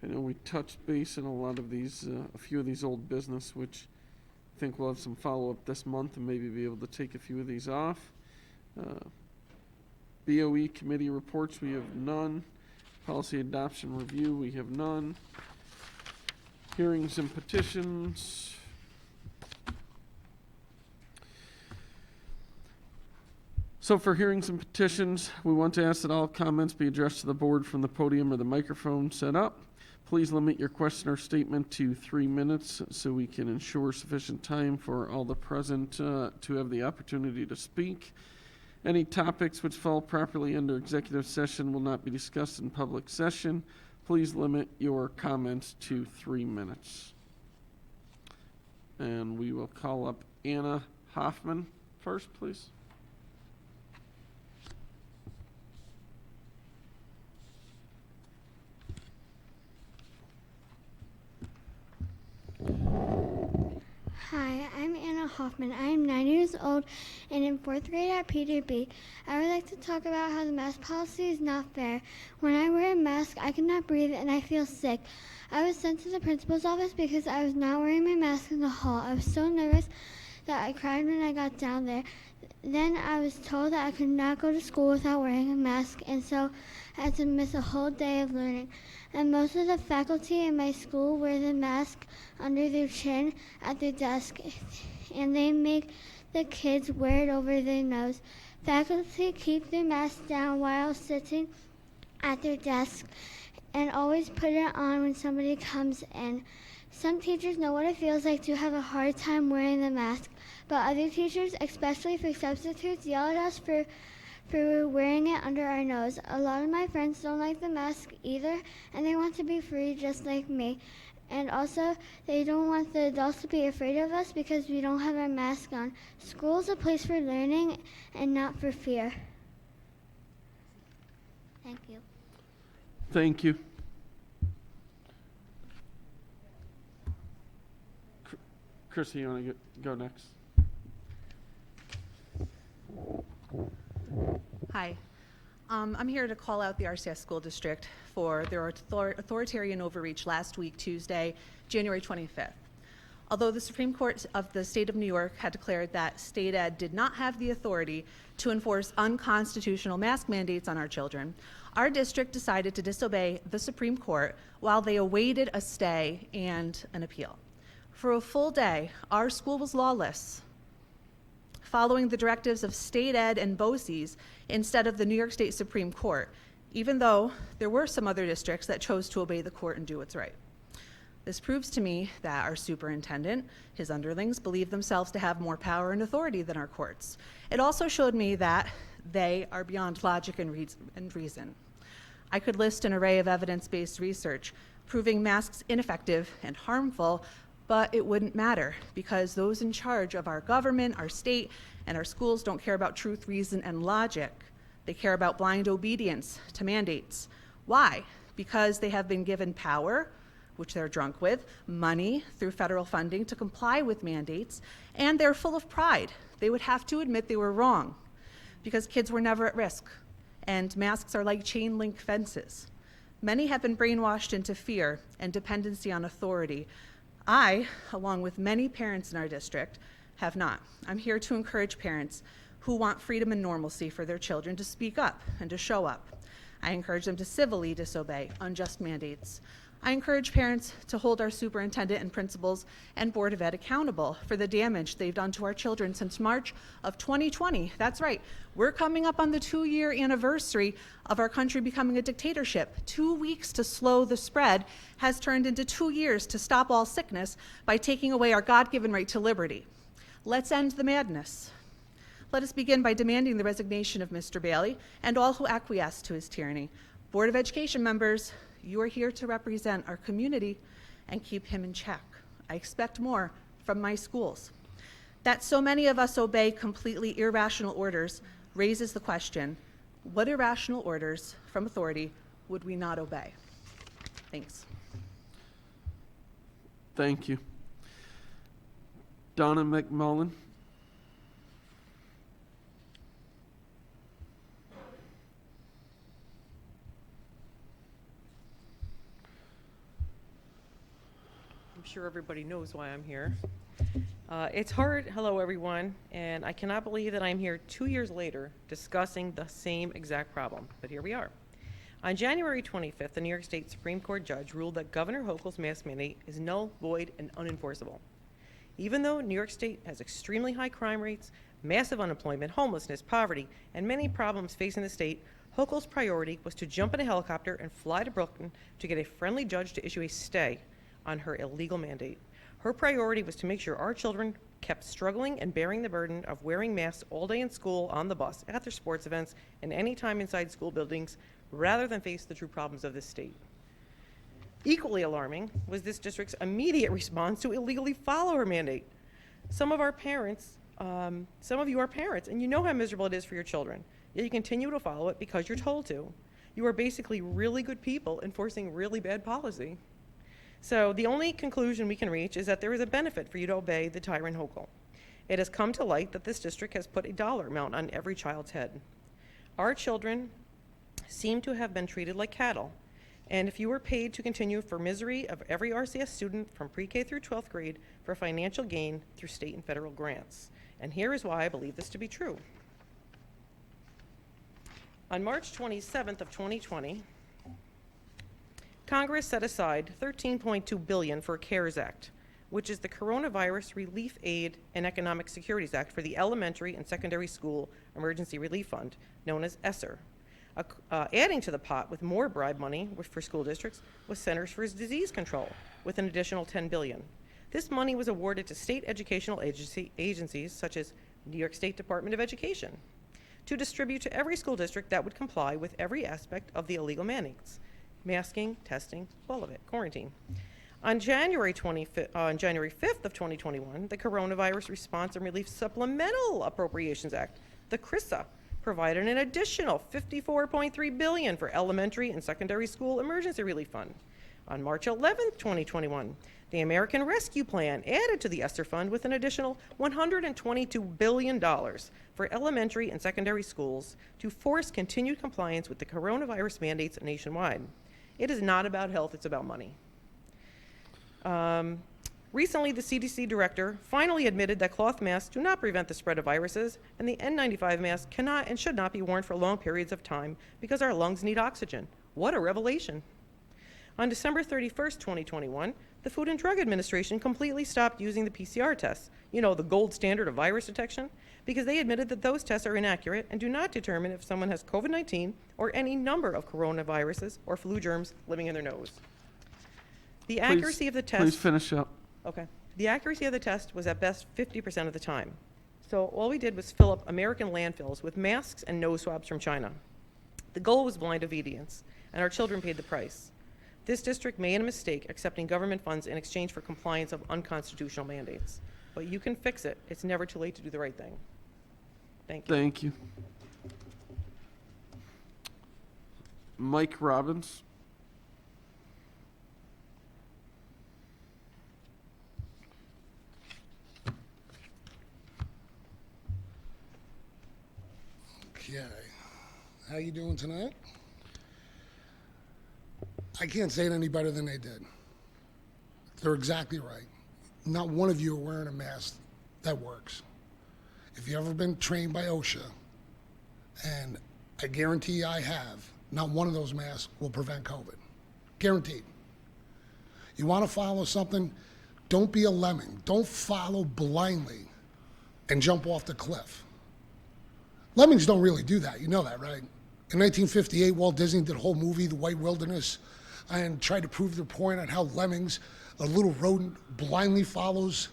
I know we touched base in a few of these old business, which I think we'll have some follow-up this month and maybe be able to take a few of these off. BOE committee reports, we have none. Policy adoption review, we have none. Hearings and petitions. So for hearings and petitions, we want to ask that all comments be addressed to the board from the podium or the microphone set up. Please limit your question or statement to 3 minutes so we can ensure sufficient time for all the present to have the opportunity to speak. Any topics which fall properly under executive session will not be discussed in public session. Please limit your comments to 3 minutes. And we will call up Anna Hoffman first, please. Hi, I'm Anna Hoffman. I am 9 years old and in 4th grade at PJB. I would like to talk about how the mask policy is not fair. When I wear a mask, I cannot breathe and I feel sick. I was sent to the principal's office because I was not wearing my mask in the hall. I was so nervous that I cried when I got down there. Then I was told that I could not go to school without wearing a mask, and so I had to miss a whole day of learning. And most of the faculty in my school wear the mask under their chin at their desk, and they make the kids wear it over their nose. Faculty keep their masks down while sitting at their desk and always put it on when somebody comes in. Some teachers know what it feels like to have a hard time wearing the mask, but other teachers, especially for substitutes, yell at us for wearing it under our nose. A lot of my friends don't like the mask either, and they want to be free just like me. And also, they don't want the adults to be afraid of us because we don't have our mask on. School is a place for learning and not for fear. Thank you. Thank you. Chrissy, you want to go next? Hi. I'm here to call out the RCS School District for their authoritarian overreach last week, Tuesday, January 25th. Although the Supreme Court of the state of New York had declared that state ed did not have the authority to enforce unconstitutional mask mandates on our children, our district decided to disobey the Supreme Court while they awaited a stay and an appeal. For a full day, our school was lawless. following the directives of state ed and Boci's instead of the New York State Supreme Court, even though there were some other districts that chose to obey the court and do what's right. This proves to me that our superintendent, his underlings, believe themselves to have more power and authority than our courts. It also showed me that they are beyond logic and reason. I could list an array of evidence-based research proving masks ineffective and harmful, but it wouldn't matter because those in charge of our government, our state, and our schools don't care about truth, reason, and logic. They care about blind obedience to mandates. Why? Because they have been given power, which they're drunk with, money through federal funding to comply with mandates, and they're full of pride. They would have to admit they were wrong because kids were never at risk, and masks are like chain link fences. Many have been brainwashed into fear and dependency on authority. I, along with many parents in our district, have not. I'm here to encourage parents who want freedom and normalcy for their children to speak up and to show up. I encourage them to civilly disobey unjust mandates. I encourage parents to hold our superintendent and principals and Board of Ed accountable for the damage they've done to our children since March of 2020. That's right, we're coming up on the 2-year anniversary of our country becoming a dictatorship. 2 weeks to slow the spread has turned into 2 years to stop all sickness by taking away our God-given right to liberty. Let's end the madness. Let us begin by demanding the resignation of Mr. Bailey and all who acquiesce to his tyranny. Board of Education members, you are here to represent our community and keep him in check. I expect more from my schools. That so many of us obey completely irrational orders raises the question, what irrational orders from authority would we not obey? Thanks. Thank you. Donna McMullen. I'm sure everybody knows why I'm here. It's hard, hello everyone, and I cannot believe that I'm here 2 years later discussing the same exact problem, but here we are. On January 25th, the New York State Supreme Court judge ruled that Governor Hochul's mask mandate is null, void, and unenforceable. Even though New York State has extremely high crime rates, massive unemployment, homelessness, poverty, and many problems facing the state, Hochul's priority was to jump in a helicopter and fly to Brooklyn to get a friendly judge to issue a stay on her illegal mandate. Her priority was to make sure our children kept struggling and bearing the burden of wearing masks all day in school, on the bus, at their sports events, and any time inside school buildings, rather than face the true problems of this state. Equally alarming was this district's immediate response to illegally follow her mandate. Some of you are parents, and you know how miserable it is for your children, yet you continue to follow it because you're told to. You are basically really good people enforcing really bad policy. So the only conclusion we can reach is that there is a benefit for you to obey the tyrant Hochul. It has come to light that this district has put a dollar amount on every child's head. Our children seem to have been treated like cattle, and if you were paid to continue for misery of every RCS student from pre-K through 12th grade for financial gain through state and federal grants. And here is why I believe this to be true. On March 27th of 2020, Congress set aside $13.2 billion for CARES Act, which is the Coronavirus Relief Aid and Economic Securities Act for the Elementary and Secondary School Emergency Relief Fund, known as ESSER. Adding to the pot with more bribe money for school districts was Centers for Disease Control, with an additional $10 billion. This money was awarded to state educational agencies such as New York State Department of Education to distribute to every school district that would comply with every aspect of the illegal mandates. Masking, testing, all of it, quarantine. On January 5th of 2021, the Coronavirus Response and Relief Supplemental Appropriations Act, the CRISA, provided an additional $54.3 billion for elementary and secondary school emergency relief fund. On March 11th, 2021, the American Rescue Plan added to the ESSER fund with an additional $122 billion for elementary and secondary schools to force continued compliance with the coronavirus mandates nationwide. It is not about health, it's about money. Recently, the CDC director finally admitted that cloth masks do not prevent the spread of viruses, and the N95 mask cannot and should not be worn for long periods of time because our lungs need oxygen. What a revelation. On December 31st, 2021, the Food and Drug Administration completely stopped using the PCR tests, you know, the gold standard of virus detection, because they admitted that those tests are inaccurate and do not determine if someone has COVID-19 or any number of coronaviruses or flu germs living in their nose. The accuracy of the test... Please finish up. Okay. The accuracy of the test was at best 50% of the time. So all we did was fill up American landfills with masks and nose swabs from China. The goal was blind obedience, and our children paid the price. This district made a mistake accepting government funds in exchange for compliance of unconstitutional mandates. But you can fix it. It's never too late to do the right thing. Thank you. Thank you. Mike Robbins. Okay. How you doing tonight? I can't say it any better than they did. They're exactly right. Not one of you are wearing a mask that works. If you've ever been trained by OSHA, and I guarantee I have, not one of those masks will prevent COVID. Guaranteed. You want to follow something, don't be a lemming. Don't follow blindly and jump off the cliff. Lemmings don't really do that. You know that, right? In 1958, Walt Disney did a whole movie, The White Wilderness, and tried to prove their point on how lemmings, a little rodent, blindly follows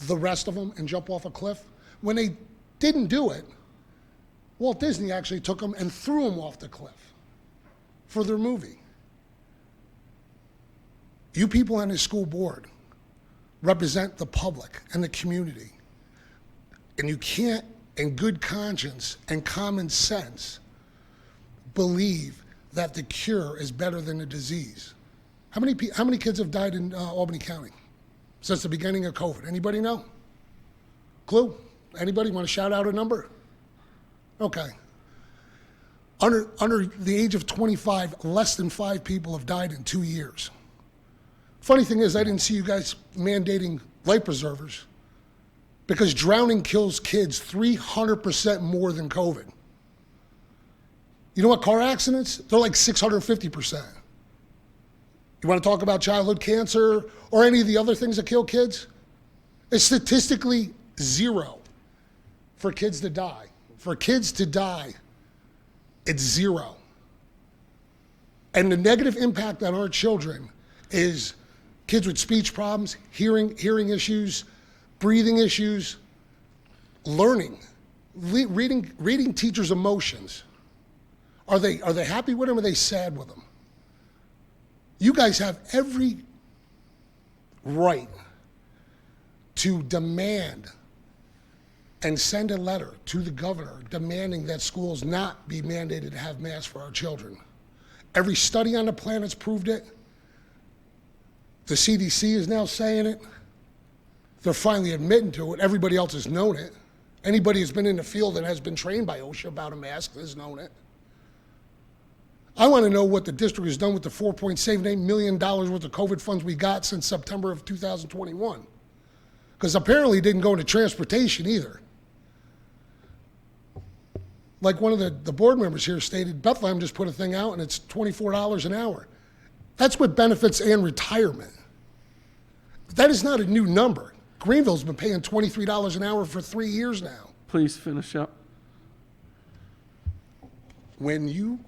the rest of them and jump off a cliff. When they didn't do it, Walt Disney actually took them and threw them off the cliff for their movie. You people on this school board represent the public and the community. And you can't, in good conscience and common sense, believe that the cure is better than the disease. How many kids have died in Albany County since the beginning of COVID? Anybody know? Clue? Anybody want to shout out a number? Okay. Under the age of 25, less than 5 people have died in 2 years. Funny thing is, I didn't see you guys mandating life preservers because drowning kills kids 300% more than COVID. You know what, car accidents? They're like 650%. You want to talk about childhood cancer or any of the other things that kill kids? It's statistically 0 for kids to die. For kids to die, it's 0. And the negative impact on our children is kids with speech problems, hearing issues, breathing issues, learning, reading teachers' emotions. Are they happy with them or are they sad with them? You guys have every right to demand and send a letter to the governor demanding that schools not be mandated to have masks for our children. Every study on the planet's proved it. The CDC is now saying it. They're finally admitting to it. Everybody else has known it. Anybody who's been in the field and has been trained by OSHA about a mask has known it. I want to know what the district has done with the $4.78 million worth of COVID funds we got since September of 2021. Because apparently it didn't go into transportation either. Like one of the board members here stated, Bethlehem just put a thing out and it's $24 an hour. That's with benefits and retirement. That is not a new number. Greenville's been paying $23 an hour for 3 years now. Please finish up. When you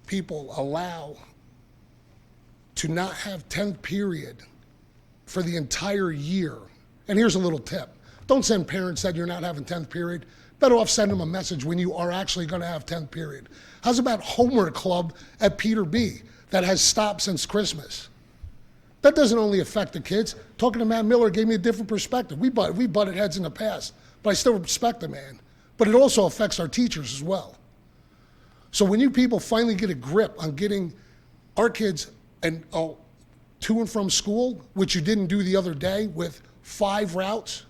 people allow to not have 10th period for the entire year, and here's a little tip. Don't send parents that you're not having 10th period. Better off send them a message when you are actually going to have 10th period. How's about homework club at Peter B. that has stopped since Christmas? That doesn't only affect the kids. Talking to Matt Miller gave me a different perspective. We butted heads in the past, but I still respect the man. But it also affects our teachers as well. So when you people finally get a grip on getting our kids to and from school, which you didn't do the other day with 5 routes,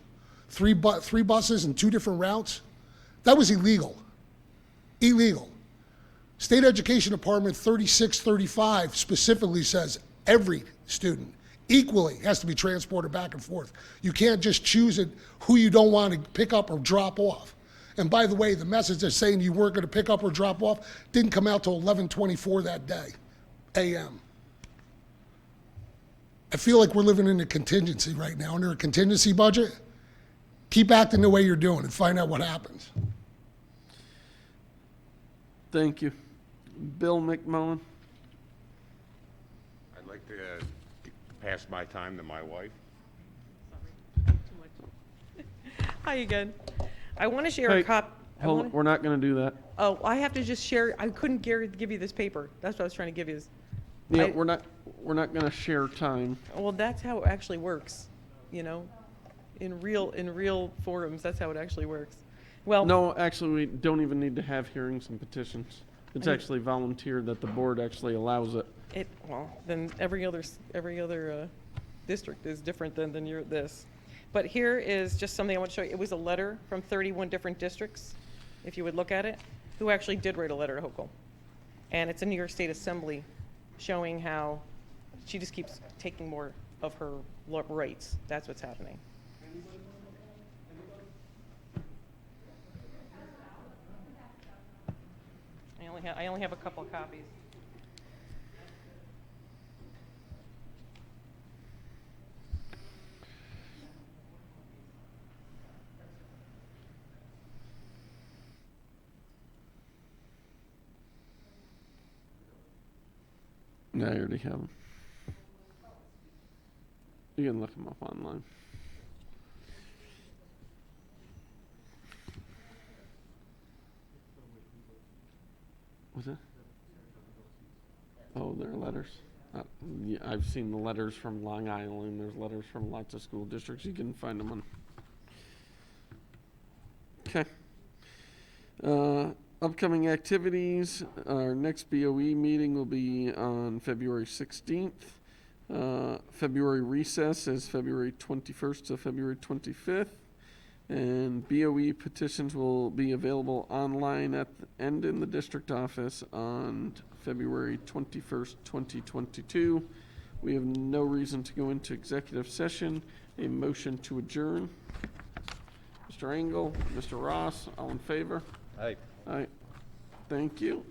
3 buses and 2 different routes, that was illegal. Illegal. State Education Department 3635 specifically says every student equally has to be transported back and forth. You can't just choose who you don't want to pick up or drop off. And by the way, the message that's saying you weren't going to pick up or drop off didn't come out till 11:24 that day, a.m. I feel like we're living in a contingency right now, under a contingency budget. Keep acting the way you're doing and find out what happens. Thank you. Bill McMullen? I'd like to pass my time to my wife. Hi again. I want to share Hey, a cop. Hold on, we're not gonna do that. Oh, I have to just share, I couldn't give you this paper. That's what I was trying to give you. Yeah, I- we're not gonna share time. Well, that's how it actually works, you know? In real forums, that's how it actually works. Well, No, actually, we don't even need to have hearings and petitions. It's I mean- actually volunteer that the board actually allows it. then every other district is different than this. But here is just something I want to show you. It was a letter from 31 different districts, if you would look at it, who actually did write a letter to Hochul. And it's a New York State Assembly showing how she just keeps taking more of her rights. That's what's happening. I only have a couple of copies. Yeah, I already have them. You can look them up online. What's that? Oh, they're letters. Yeah, I've seen the letters from Long Island. There's letters from lots of school districts. You can find them on. Okay. Upcoming activities. Our next BOE meeting will be on February 16th. February recess is February 21st to February 25th. And BOE petitions will be available online and in the district office on February 21st, 2022. We have no reason to go into executive session. A motion to adjourn. Mr. Engel, Mr. Ross, all in favor? Aye. Aye. Thank you.